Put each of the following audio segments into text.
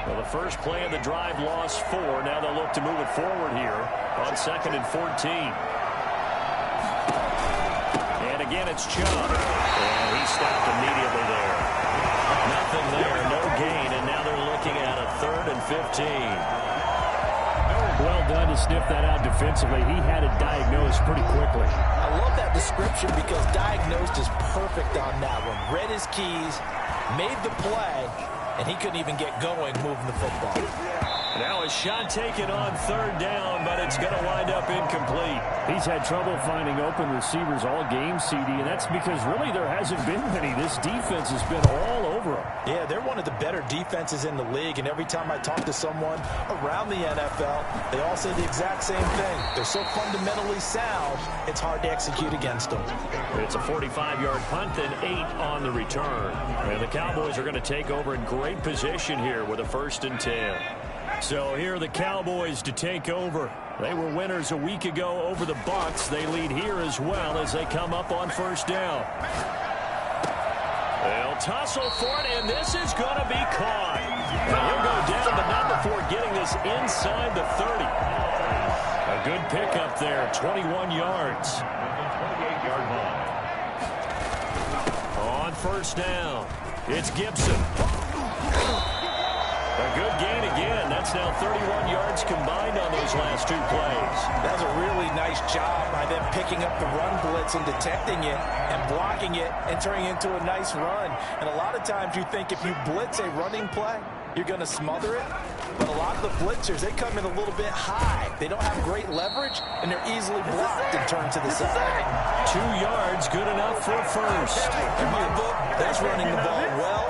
Well, the first play of the drive lost 4. Now they'll look to move it forward here on 2nd and 14. And again, it's Chubb. And he stopped immediately there. Nothing there, no gain, and now they're looking at a 3rd and 15. Well done to sniff that out defensively. He had it diagnosed pretty quickly. I love that description because diagnosed is perfect on that one. Read his keys, made the play, and he couldn't even get going moving the football. Now a shot taken on 3rd down, but it's going to wind up incomplete. He's had trouble finding open receivers all game, CD, and that's because really there hasn't been many. This defense has been all over him. Yeah, they're one of the better defenses in the league, and every time I talk to someone around the NFL, they all say the exact same thing. They're so fundamentally sound, it's hard to execute against them. It's a 45-yard punt and 8 on the return. And the Cowboys are going to take over in great position here with a 1st and 10. So here are the Cowboys to take over. They were winners a week ago over the Bucs. They lead here as well as they come up on 1st down. They'll tussle for it, and this is going to be caught. And he'll go down, but not before getting this inside the 30. A good pickup there, 21 yards. On 1st down, it's Gibson. A good gain again. That's now 31 yards combined on those last 2 plays. That was a really nice job by them picking up the run blitz and detecting it and blocking it and turning it into a nice run. And a lot of times you think if you blitz a running play, you're going to smother it. But a lot of the blitzers, they come in a little bit high. They don't have great leverage, and they're easily blocked and turned to the side. 2 yards, good enough for a 1st. In my book, that's running the ball well,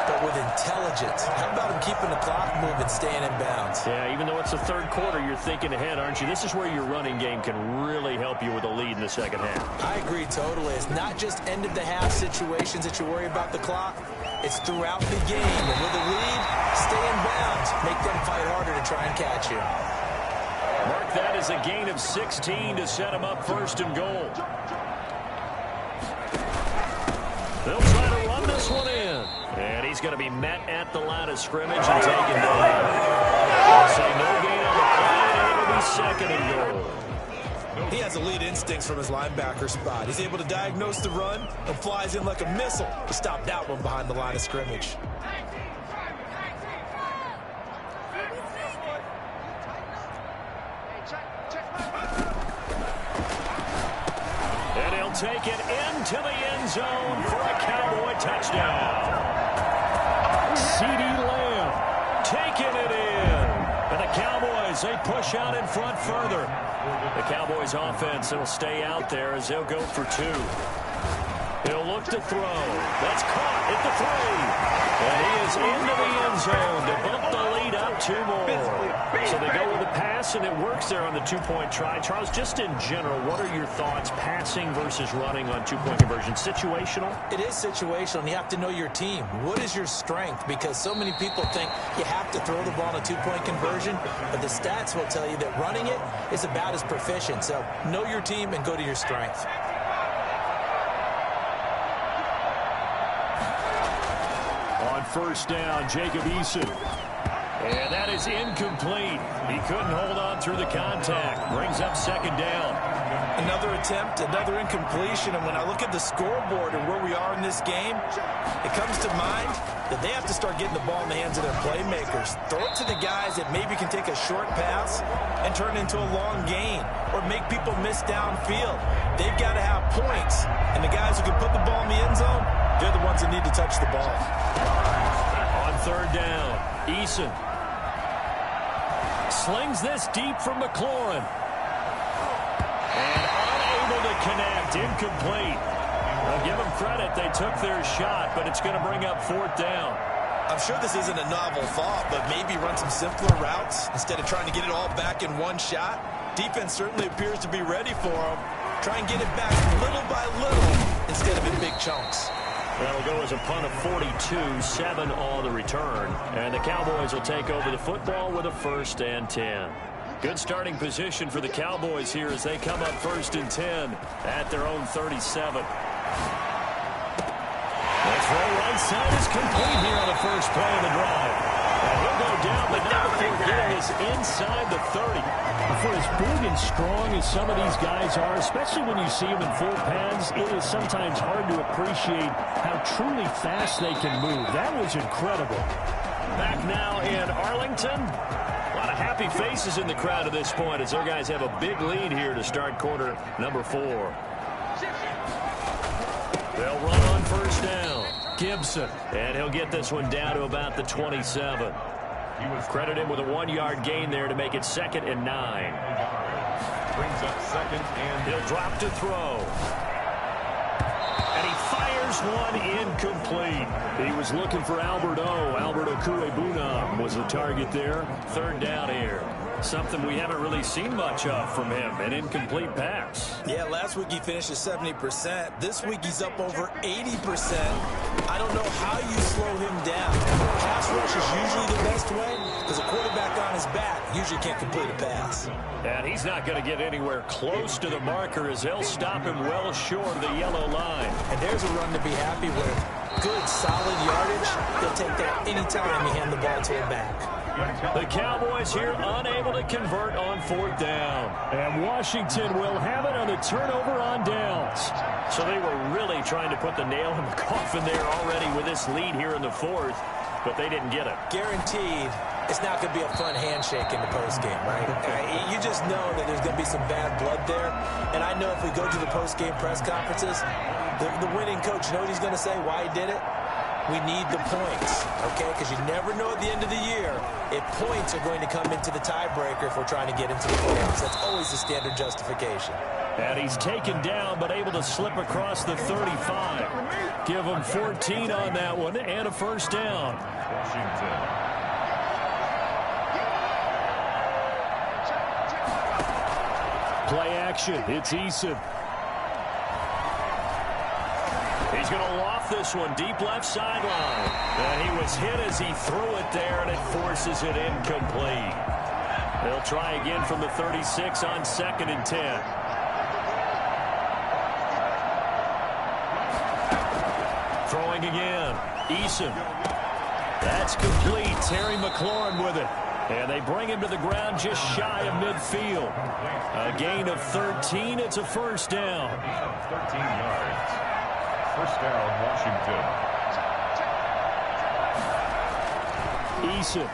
but with intelligence. How about him keeping the clock moving, staying in bounds? Yeah, even though it's the 3rd quarter, you're thinking ahead, aren't you? This is where your running game can really help you with a lead in the 2nd half. I agree totally. It's not just end-of-the-half situations that you worry about the clock. It's throughout the game. And with a lead, stay in bounds. Make them fight harder to try and catch you. Mark that as a gain of 16 to set him up 1st and goal. They'll try to run this one in. And he's going to be met at the line of scrimmage and taken down. They'll say no gain on the play, and it'll be 2nd and goal. He has elite instincts from his linebacker spot. He's able to diagnose the run and flies in like a missile to stop that one behind the line of scrimmage. And he'll take it into the end zone for a Cowboy touchdown. CeeDee Lamb taking it in. And the Cowboys, they push out in front further. The Cowboys offense will stay out there as they'll go for 2. He'll look to throw. That's caught at the 3. And he is into the end zone to bump the lead up 2 more. So they go with the pass, and it works there on the 2-point try. Charles, just in general, what are your thoughts passing versus running on 2-point conversion? Situational? It is situational, and you have to know your team. What is your strength? Because so many people think you have to throw the ball on a 2-point conversion, but the stats will tell you that running it is about as proficient. So know your team and go to your strength. On 1st down, Jacob Eason. And that is incomplete. He couldn't hold on through the contact. Brings up 2nd down. Another attempt, another incompletion. And when I look at the scoreboard and where we are in this game, it comes to mind that they have to start getting the ball in the hands of their playmakers. Throw it to the guys that maybe can take a short pass and turn it into a long gain or make people miss downfield. They've got to have points. And the guys who can put the ball in the end zone, they're the ones that need to touch the ball. On 3rd down, Eason slings this deep from McLaurin. And unable to connect, incomplete. I'll give them credit, they took their shot, but it's going to bring up 4th down. I'm sure this isn't a novel thought, but maybe run some simpler routes instead of trying to get it all back in one shot. Defense certainly appears to be ready for them. Try and get it back little by little instead of in big chunks. That'll go as a punt of 42, 7 on the return. And the Cowboys will take over the football with a 1st and 10. Good starting position for the Cowboys here as they come up 1st and 10 at their own 37. The throw right side is complete here on the first play of the drive. And he'll He'll go down, but not before getting us inside the 30. For as big and strong as some of these guys are, especially when you see them in full pads, it is sometimes hard to appreciate how truly fast they can move. That was incredible. Back now in Arlington. A lot of happy faces in the crowd at this point as their guys have a big lead here to start quarter number 4. They'll run on first down. Gibson. And he'll get this one down to about the 27. Credit him with a 1-yard gain there to make it 2nd and 9. Brings up 2nd and he'll drop to throw. And he fires one incomplete. He was looking for Albert Y2Wk3 was the target there. 3rd down here. Something we haven't really seen much of from him, an incomplete pass. Yeah, last week he finished at 70%. This week he's up over 80%. I don't know how you slow him down. Pass rush is usually the best way because a quarterback on his back usually can't complete a pass. And he's not going to get anywhere close to the marker as they'll stop him well short of the yellow line. And there's a run to be happy with. Good, solid yardage. They'll take that anytime you hand the ball to him back. The Cowboys here unable to convert on 4th down. And Washington will have it on the turnover on downs. So they were really trying to put the nail in the coffin there already with this lead here in the 4th, but they didn't get it. Guaranteed it's not going to be a fun handshake in the postgame, right? You just know that there's going to be some bad blood there. And I know if we go to the postgame press conferences, the winning coach, you know what he's going to say, why he did it? We need the points, okay? Because you never know at the end of the year if points are going to come into the tiebreaker if we're trying to get into the playoffs. That's always the standard justification. And he's taken down but able to slip across the 35. Give him 14 on that one and a 1st down. Washington. Play action. It's Eason. He's going to loft this one deep left sideline. And he was hit as he threw it there, and it forces it incomplete. They'll try again from the 36 on 2nd and 10. Throwing again. Eason. That's complete. Terry McLaurin with it. And they bring him to the ground just shy of midfield. A gain of 13. It's a 1st down. 13 yards. 1st down, Washington. Eason.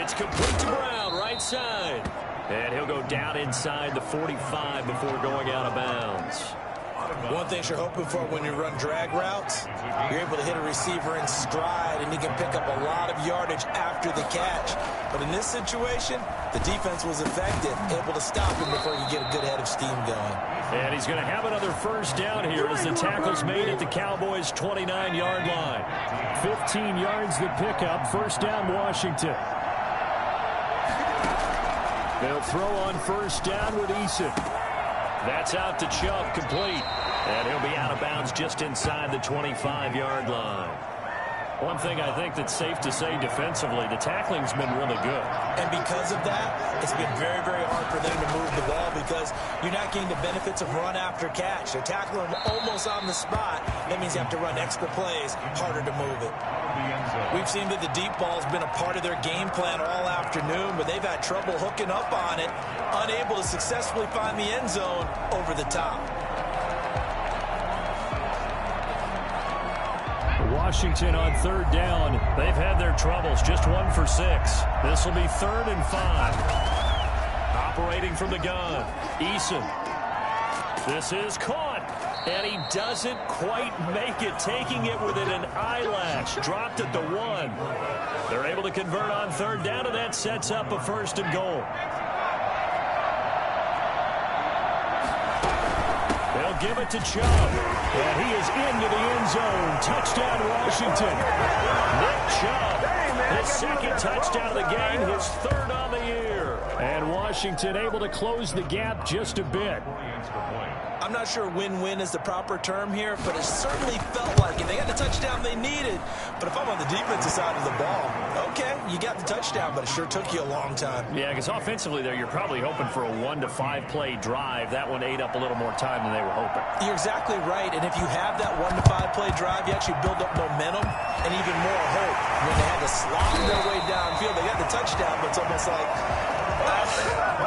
It's complete to Brown, right side. And he'll go down inside the 45 before going out of bounds. One thing you're hoping for when you run drag routes, you're able to hit a receiver in stride, and he can pick up a lot of yardage after the catch. But in this situation, the defense was effective, able to stop him before you get a good head of steam going. And he's going to have another 1st down here as the tackle's made at the Cowboys' 29-yard line. 15 yards the pickup. 1st down, Washington. They'll throw on 1st down with Eason. That's out to Chubb, complete. And he'll be out of bounds just inside the 25-yard line. One thing I think that's safe to say defensively, the tackling's been really good. And because of that, it's been very, very hard for them to move the ball because you're not getting the benefits of run after catch. They're tackling almost on the spot. That means you have to run extra plays, harder to move it. We've seen that the deep ball's been a part of their game plan all afternoon, but they've had trouble hooking up on it, unable to successfully find the end zone over the top. Washington on 3rd down. They've had their troubles. Just 1 for 6. This will be 3rd and 5. Operating from the gun. Eason. This is caught. And he doesn't quite make it. Taking it within an eyelash. Dropped at the 1. They're able to convert on 3rd down, and that sets up a 1st and goal. They'll give it to Chubb. And he is into the end zone. Touchdown, Washington. Nick Chubb, his 2nd touchdown of the game, his 3rd on the year. And Washington able to close the gap just a bit. points per play. I'm not sure win-win is the proper term here, but it certainly felt like it. They got the touchdown they needed. But if I'm on the defensive side of the ball, okay, you got the touchdown, but it sure took you a long time. Yeah, because offensively there, you're probably hoping for a 1 to 5 play drive. That one ate up a little more time than they were hoping. You're exactly right, and if you have that 1 to 5 play drive, you actually build up momentum and even more hope. When they had to slog their way downfield, they got the touchdown, but it's almost like,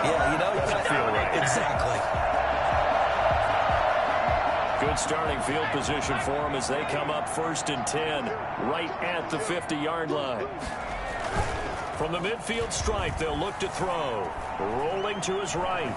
yeah, you know, you kind of feel right. Exactly. Good starting field position for them as they come up 1st and 10, right at the 50-yard line. From the midfield stripe, they'll look to throw. Rolling to his right.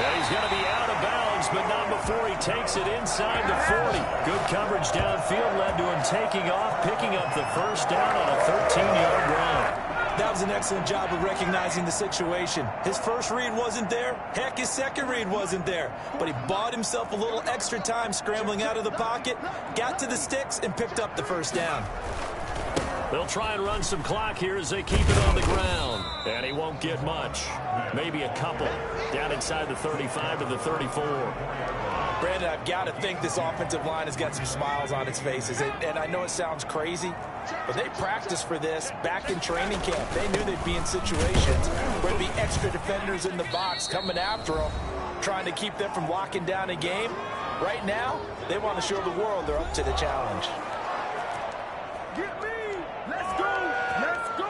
And he's going to be out of bounds, but not before he takes it inside the 40. Good coverage downfield led to him taking off, picking up the first down on a 13-yard run. That was an excellent job of recognizing the situation. His first read wasn't there. Heck, his second read wasn't there. But he bought himself a little extra time scrambling out of the pocket, got to the sticks, and picked up the first down. They'll try and run some clock here as they keep it on the ground. And he won't get much. Maybe a couple. Down inside the 35 to the 34. Brandon, I've got to think this offensive line has got some smiles on its faces. And I know it sounds crazy, but they practiced for this back in training camp. They knew they'd be in situations where there'd be extra defenders in the box coming after them, trying to keep them from locking down a game. Right now, they want to show the world they're up to the challenge. Get me! Let's go! Let's go!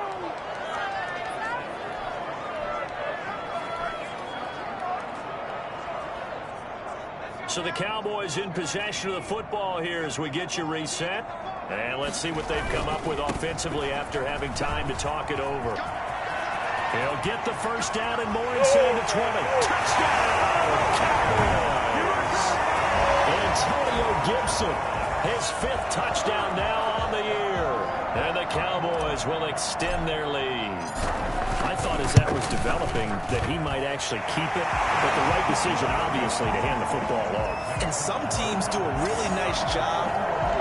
So the Cowboys in possession of the football here as we get you reset. And let's see what they've come up with offensively after having time to talk it over. He'll get the first down and more inside the 20. Touchdown, Cowboys! Antonio Gibson, his 5th touchdown now on the year. And the Cowboys will extend their lead. I thought as that was developing that he might actually keep it, but the right decision, obviously, to hand the football off. And some teams do a really nice job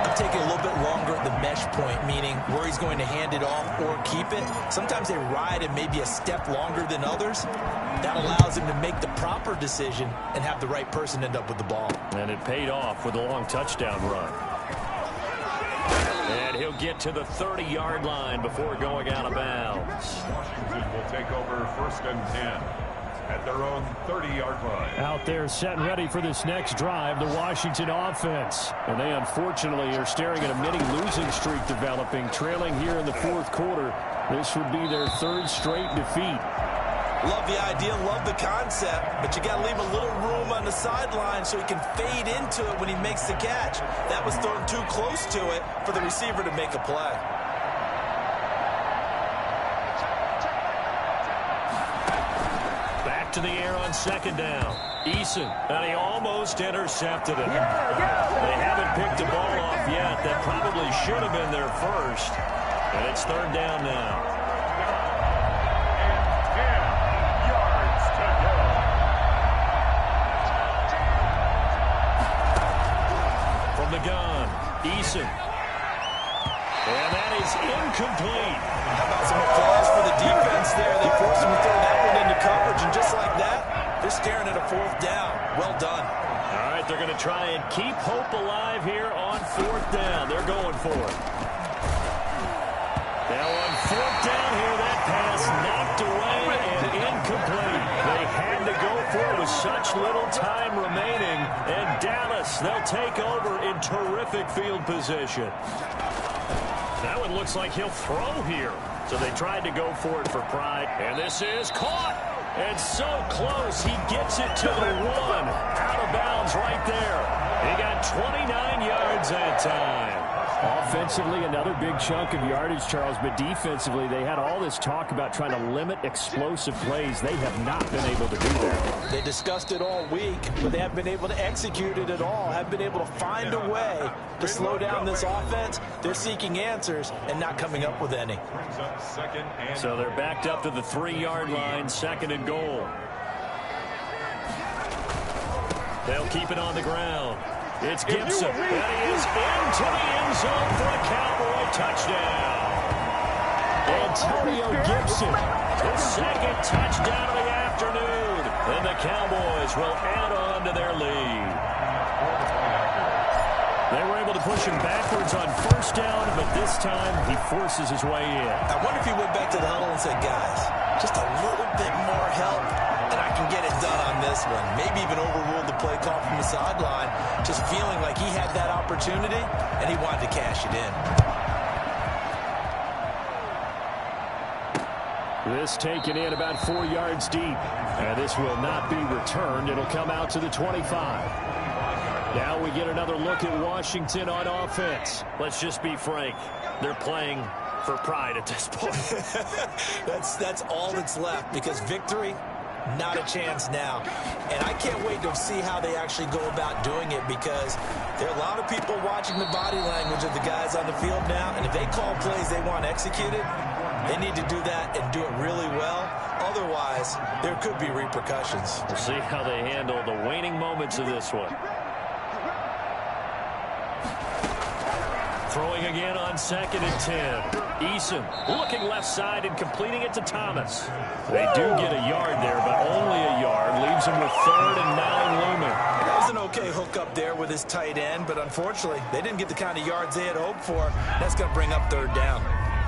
of taking a little bit longer at the mesh point, meaning where he's going to hand it off or keep it. Sometimes they ride it maybe a step longer than others. That allows him to make the proper decision and have the right person end up with the ball. And it paid off with a long touchdown run. And he'll get to the 30-yard line before going out of bounds. Washington will take over 1st and 10 at their own 30-yard line. Out there set and ready for this next drive, the Washington offense. And they unfortunately are staring at a mini losing streak developing, trailing here in the 4th quarter. This would be their 3rd straight defeat. Love the idea, love the concept, but you got to leave a little room on the sideline so he can fade into it when he makes the catch. That was thrown too close to it for the receiver to make a play. Back to the air on 2nd down. Eason, and he almost intercepted it. They haven't picked the ball off yet. That probably should have been their first. And it's 3rd down now. The gun, Eason. And that is incomplete. How about some applause for the defense there? They forced him to throw that one into coverage, and just like that, they're staring at a 4th down. Well done. All right, they're going to try and keep hope alive here on 4th down. They're going for it. Now on 4th down here, that pass knocked away and incomplete. They had to go for it with such little time remaining. And Dallas, they'll take over in terrific field position. That one looks like he'll throw here. So they tried to go for it for pride. And this is caught. And so close, he gets it to the 1. Out of bounds right there. He got 29 yards that time. Offensively, another big chunk of yardage, Charles, but defensively, they had all this talk about trying to limit explosive plays. They have not been able to do that. They discussed it all week, but they haven't been able to execute it at all, haven't been able to find a way to slow down this offense. They're seeking answers and not coming up with any. So they're backed up to the 3-yard line, 2nd and goal. They'll keep it on the ground. It's Gibson, and he is into the end zone for a Cowboy touchdown. Antonio Gibson, his 2nd touchdown of the afternoon. afternoon. And the Cowboys will add on to their lead. They were able to push him backwards on first down, but this time he forces his way in. I wonder if he went back to the huddle and said, guys, just a little bit more help, and I can get it done on this one. Maybe even overruled the play call from the sideline, just feeling like he had that opportunity, and he wanted to cash it in. This taken in about 4 yards deep, and this will not be returned. It'll come out to the 25. Now we get another look at Washington on offense. Let's just be frank. They're playing for pride at this point. That's all that's left, because victory, not a chance now. And I can't wait to see how they actually go about doing it, because there are a lot of people watching the body language of the guys on the field now, and if they call plays they want executed, they need to do that and do it really well. Otherwise, there could be repercussions. We'll see how they handle the waning moments of this one. Throwing again on 2nd and 10. Eason looking left side and completing it to Thomas. They do get a yard there, but only a yard. Leaves them with 3rd and 9 looming. That was an okay hook up there with his tight end, but unfortunately, they didn't get the kind of yards they had hoped for. That's going to bring up 3rd down.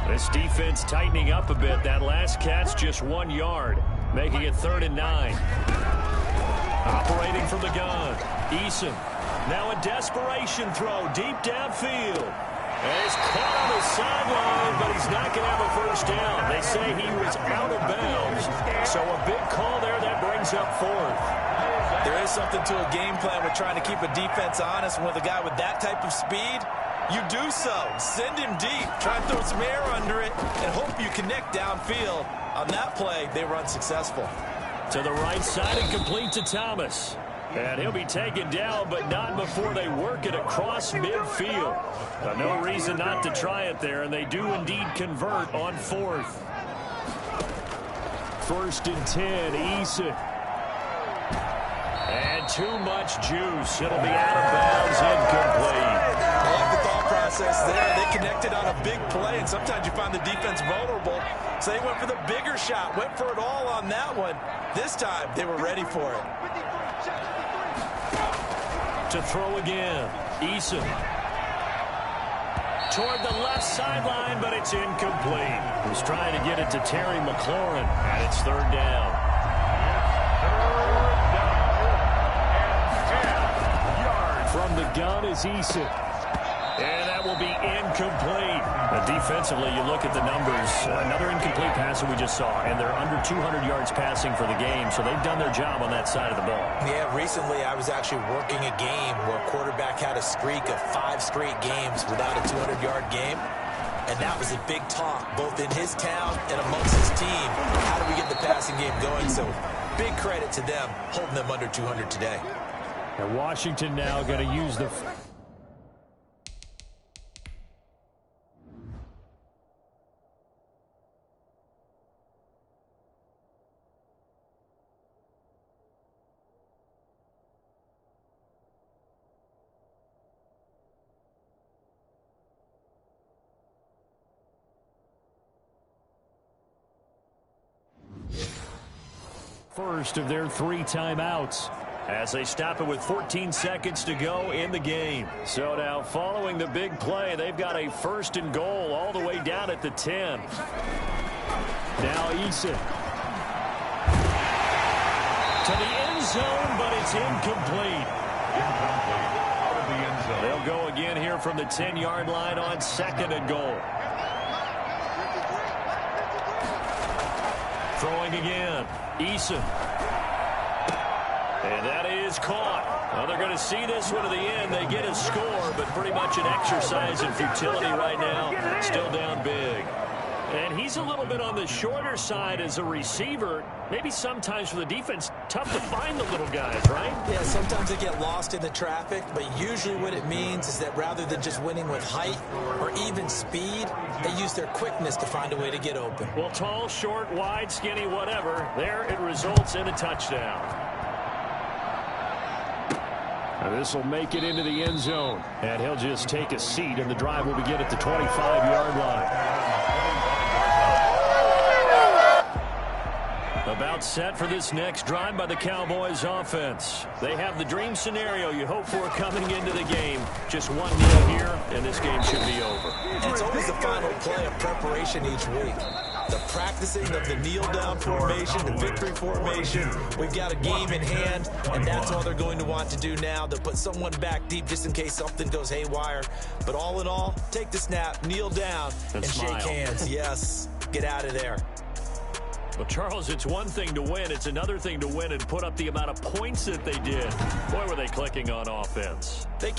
This defense tightening up a bit. That last catch just 1 yard, making it 3rd and 9. Operating from the gun. Eason. Now a desperation throw deep downfield. And he's caught on the sideline, but he's not going to have a first down. They say he was out of bounds. So a big call there that brings up 4th. There is something to a game plan with trying to keep a defense honest. And with a guy with that type of speed, you do so. Send him deep. Try and throw some air under it and hope you connect downfield. On that play, they were unsuccessful. To the right side and complete to Thomas. And he'll be taken down, but not before they work it across midfield. No reason not to try it there, and they do indeed convert on 4th. 1st and 10, Eason. And too much juice. It'll be out of bounds, incomplete. I like the thought process there. They connected on a big play, and sometimes you find the defense vulnerable. So they went for the bigger shot, went for it all on that one. This time, they were ready for it. To throw again, Eason. Toward the left sideline, but it's incomplete. He's trying to get it to Terry McLaurin, and it's 3rd down. From the gun is Eason. And that will be incomplete. Defensively, you look at the numbers. Another incomplete pass that we just saw, and they're under 200 yards passing for the game, so they've done their job on that side of the ball. Yeah, recently I was actually working a game where a quarterback had a streak of 5 straight games without a 200-yard game, and that was a big talk, both in his town and amongst his team. How do we get the passing game going? So big credit to them, holding them under 200 today. And Washington now going to use the... first of their 3 timeouts as they stop it with 14 seconds to go in the game. So now following the big play, they've got a 1st and goal all the way down at the 10. Now Eason. To the end zone, but it's incomplete. Out of the end zone. They'll go again here from the 10-yard line on 2nd and goal. Throwing again. Eason. And that is caught. Well, they're going to see this one to the end. They get a score, but pretty much an exercise in futility right now. Still down big. And he's a little bit on the shorter side as a receiver. Maybe sometimes for the defense, tough to find the little guys, right? Yeah, sometimes they get lost in the traffic, but usually what it means is that rather than just winning with height or even speed, they use their quickness to find a way to get open. Well, tall, short, wide, skinny, whatever, there it results in a touchdown. Now this will make it into the end zone, and he'll just take a seat, and the drive will begin at the 25-yard line. A About set for this next drive by the Cowboys offense. They have the dream scenario you hope for coming into the game. Just 1-0 here, and this game should be over. It's always the final play of preparation each week. The practicing of the kneel-down formation, the victory formation. We've got a game in hand, and that's all they're going to want to do now. They'll put someone back deep just in case something goes haywire. But all in all, take the snap, kneel down, and shake hands. Yes, get out of there. Well, Charles, it's one thing to win. It's another thing to win and put up the amount of points that they did. Boy, were they clicking on offense. They can't